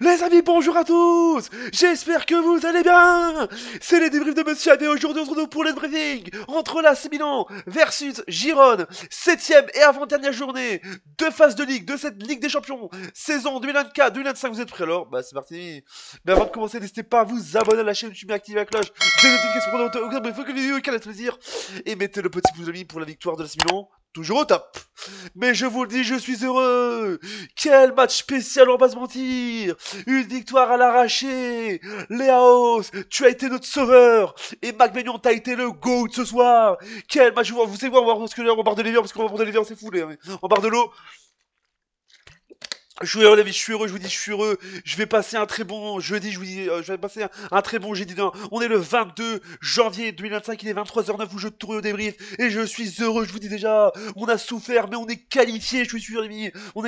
Les amis, bonjour à tous. J'espère que vous allez bien. C'est les débriefs de Monsieur AB. Aujourd'hui, on se retrouve pour le briefing entre l'AC Milan versus Girone. Septième et avant-dernière journée de phase de ligue de cette Ligue des Champions. Saison 2024-2025. Vous êtes prêts alors? Bah, c'est parti. Mais avant de commencer, n'hésitez pas à vous abonner à la chaîne YouTube et activer la cloche des notifications pour ne faut que les vidéos qu'elle a plaisir. Et mettez le petit pouce bleu pour la victoire de l'AC Milan. Toujours au top. Mais je vous le dis, je suis heureux. Quel match spécial, on va pas se mentir. Une victoire à l'arraché. Léaos, tu as été notre sauveur. Et McMahon, t'as été le GOAT ce soir. Quel match, vous savez quoi, on va voir ce que on barre de l'évian, parce qu'on va barre de l'évian, c'est fou, les amis. On barre de l'eau. Je suis heureux, les amis, je suis heureux, je vous dis, je suis heureux. Je vais passer un très bon jeudi, je vous dis, je vais passer un très bon jeudi. On est le 22 janvier 2025, il est 23h09 où je tourne au débrief. Et je suis heureux, je vous dis déjà. On a souffert, mais on est qualifié, je suis sûr, les amis. On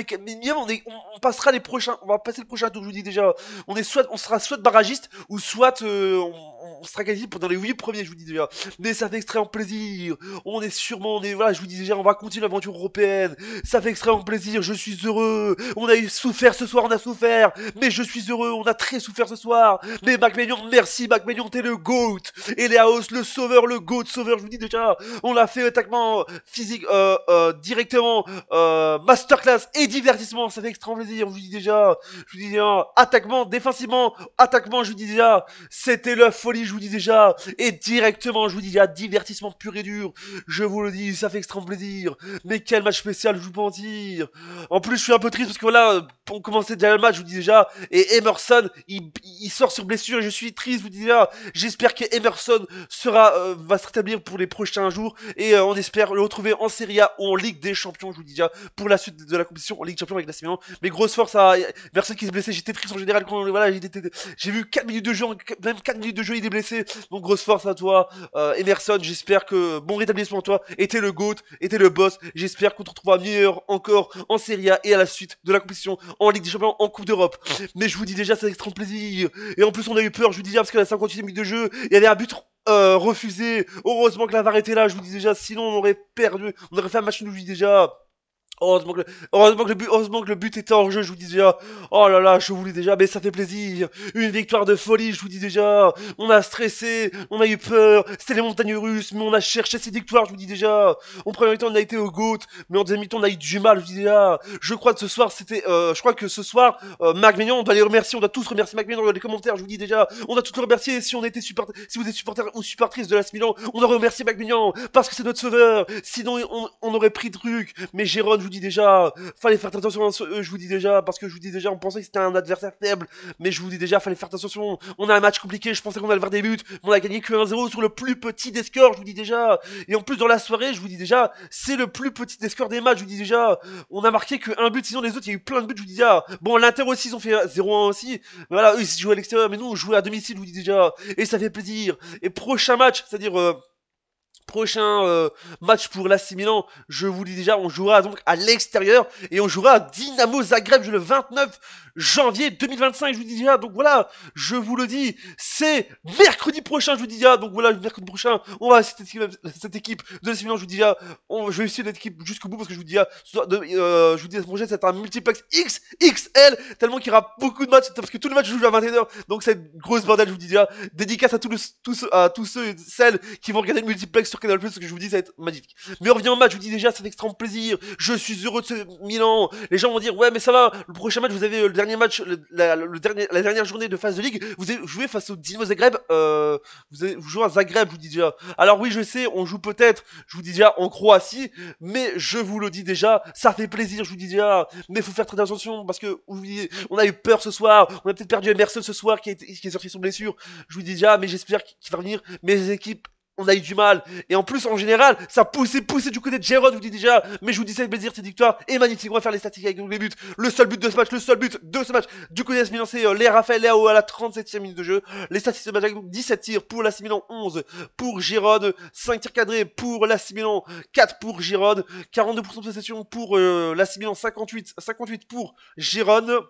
passera les prochains, on va passer le prochain tour, je vous dis déjà. On sera soit barragiste, ou soit, on sera qualifié dans les 8 premiers, je vous dis déjà. Mais ça fait extrêmement plaisir. Voilà, je vous dis déjà, on va continuer l'aventure européenne. Ça fait extrêmement plaisir, je suis heureux. On a souffert ce soir, on a souffert. Mais je suis heureux, on a très souffert ce soir. Mais McMahon, merci McMahon, t'es le GOAT. Et Léaos, le sauveur, le GOAT sauveur, je vous dis déjà. On l'a fait attaquement physique, directement, masterclass et divertissement. Ça fait extrêmement plaisir, je vous dis déjà. Je vous dis déjà, attaquement, je vous dis déjà. C'était la folie, je vous dis déjà. Et directement, je vous dis déjà, divertissement pur et dur. Je vous le dis, ça fait extrêmement plaisir. Mais quel match spécial, je vous peux mentir. En plus, je suis un peu triste parce que voilà, on commençait déjà le match, je vous dis déjà. Et Emerson, il sort sur blessure et je suis triste, je vous dis déjà. J'espère que Emerson va se rétablir pour les prochains jours. Et on espère le retrouver en Serie A ou en Ligue des Champions, je vous dis déjà. Pour la suite de la compétition en Ligue des Champions avec l'AC Milan. Mais grosse force à Emerson qui se blessait. J'étais triste en général quand voilà, j'ai vu 4 minutes de jeu, même 4 minutes de jeu, il est blessé. Donc grosse force à toi, Emerson. J'espère que bon rétablissement à toi. Était le GOAT, était le boss. J'espère qu'on te retrouvera meilleur encore en Serie A et à la suite de la compétition en Ligue des Champions, en Coupe d'Europe. Mais je vous dis déjà, c'est extrêmement plaisir. Et en plus, on a eu peur, je vous dis déjà, parce qu'à la 58e minute de jeu, il y avait un but refusé. Heureusement que la VAR était là, je vous dis déjà, sinon on aurait perdu. On aurait fait un match nul, je vous dis déjà. Heureusement que le but était hors jeu, je vous dis déjà. Oh là là, je vous dis déjà, mais ça fait plaisir. Une victoire de folie, je vous dis déjà. On a stressé, on a eu peur. C'était les montagnes russes, mais on a cherché cette victoire, je vous dis déjà. En première mi-temps, on a été au GOAT, mais en deuxième mi-temps, on a eu du mal, je vous dis déjà. Je crois que ce soir, Marc Maignan, on doit les remercier, on doit tous remercier Marc Maignan dans les commentaires, je vous dis déjà. On doit tous le remercier si si vous êtes supporter ou supportrice de l'AS Milan, on doit remercier Marc Maignan parce que c'est notre sauveur. Sinon, on aurait pris de trucs. Mais Jérôme, je vous dis déjà, fallait faire attention à eux, je vous dis déjà, parce que je vous dis déjà, on pensait que c'était un adversaire faible, mais je vous dis déjà, fallait faire attention. On a un match compliqué, je pensais qu'on allait faire des buts, mais on a gagné que 1-0 sur le plus petit des scores, je vous dis déjà. Et en plus, dans la soirée, je vous dis déjà, c'est le plus petit des scores des matchs, je vous dis déjà. On a marqué que un but, sinon les autres, il y a eu plein de buts, je vous dis déjà. Bon, l'Inter aussi, ils ont fait 0-1 aussi. Mais voilà, eux, ils jouent à l'extérieur, mais nous, on jouait à domicile, je vous dis déjà. Et ça fait plaisir. Et prochain match, c'est-à-dire prochain match pour l'AC Milan, je vous dis déjà, on jouera donc à l'extérieur et on jouera à Dynamo Zagreb le 29 janvier 2025, je vous dis déjà. Donc voilà, je vous le dis, c'est mercredi prochain, je vous dis déjà. Donc voilà, mercredi prochain, on va cette équipe de l'AC Milan, je vous dis déjà, je vais essayer cette équipe jusqu'au bout parce que je vous dis déjà, je vous dis la semaine prochaine, c'est un multiplex XXL, tellement qu'il y aura beaucoup de matchs, parce que tous les matchs je joue à 21h, donc c'est une grosse bordel, je vous dis déjà. Dédicace à tous ceux et celles qui vont regarder le multiplex sur Canal+, parce que je vous dis, ça va être magnifique. Mais on revient au match, je vous dis déjà, ça fait extrêmement plaisir. Je suis heureux de ce Milan. Les gens vont dire, ouais, mais ça va, le prochain match, vous avez le dernier match, la dernière journée de phase de ligue, vous avez joué face au Dynamo Zagreb, vous jouez à Zagreb, je vous dis déjà. Alors oui, je sais, on joue peut-être, je vous dis déjà, en Croatie, mais je vous le dis déjà, ça fait plaisir, je vous dis déjà. Mais faut faire très attention, parce que, on a eu peur ce soir, on a peut-être perdu Emerson ce soir, qui est sorti son blessure. Je vous dis déjà, mais j'espère qu'il va revenir. Mais les équipes, on a eu du mal. Et en plus, en général, ça poussait du côté de Giroud, je vous dis déjà. Mais je vous dis ça avec plaisir, cette victoire est magnifique. On va faire les statistiques avec les buts. Le seul but de ce match, du côté de Milan, c'est Raphaël Leao à la 37e minute de jeu. Les statistiques de match, 17 tirs pour l'AC Milan, 11 pour Giroud, 5 tirs cadrés pour l'AC Milan, 4 pour Giroud, 42% de possession pour l'AC Milan, 58 pour Giroud.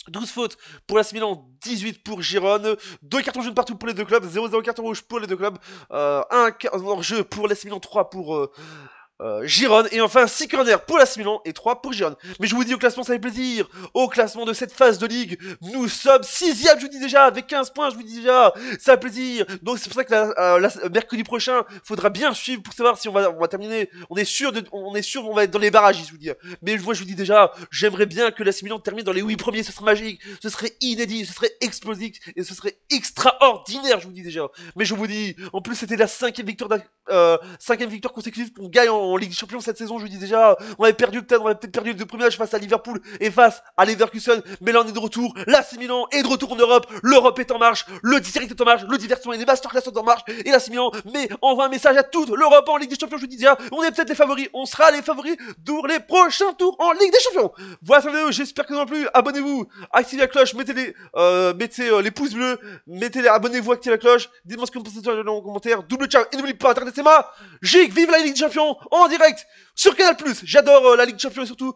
12 fautes pour l'AC Milan, 18 pour Girone, 2 cartons jaunes partout pour les deux clubs, 0-0 carton rouge pour les deux clubs, 1 hors-jeu pour l'AC Milan, 3 pour Gironne, et enfin 6 corners pour l'AC Milan et 3 pour Gironne. Mais je vous dis au classement, ça fait plaisir. Au classement de cette phase de ligue, nous sommes 6ème, je vous dis déjà, avec 15 points, je vous dis déjà, ça fait plaisir. Donc c'est pour ça que mercredi prochain, faudra bien suivre pour savoir si on va terminer. On est sûr, on va être dans les barrages, je vous dis. Mais moi je vous dis déjà, j'aimerais bien que l'AC Milan termine dans les 8 premiers, ce serait magique, ce serait inédit, ce serait explosif et ce serait extraordinaire, je vous dis déjà. Mais je vous dis, en plus c'était la 5ème victoire, 5ème victoire consécutive qu'on gagne en Ligue des Champions cette saison, je vous dis déjà. On avait peut-être perdu les 2 premiers matchs face à Liverpool et face à Leverkusen, mais là on est de retour. L'AC Milan est de retour en Europe. L'Europe est en marche, le direct est en marche, le divertissement et les masterclass sont en marche. Et l'AC Milan envoie un message à toute l'Europe en Ligue des Champions, je vous dis déjà. On est peut-être les favoris, on sera les favoris pour les prochains tours en Ligue des Champions. Voilà cette vidéo, j'espère que ça vous a plu. Abonnez-vous, activez la cloche, mettez les pouces bleus, abonnez-vous, activez la cloche. Dites-moi ce que vous pensez dans les commentaires. Double ciao et n'oubliez pas, internet c'est moi. Vive la Ligue des Champions en direct sur Canal+. J'adore la Ligue des Champions et surtout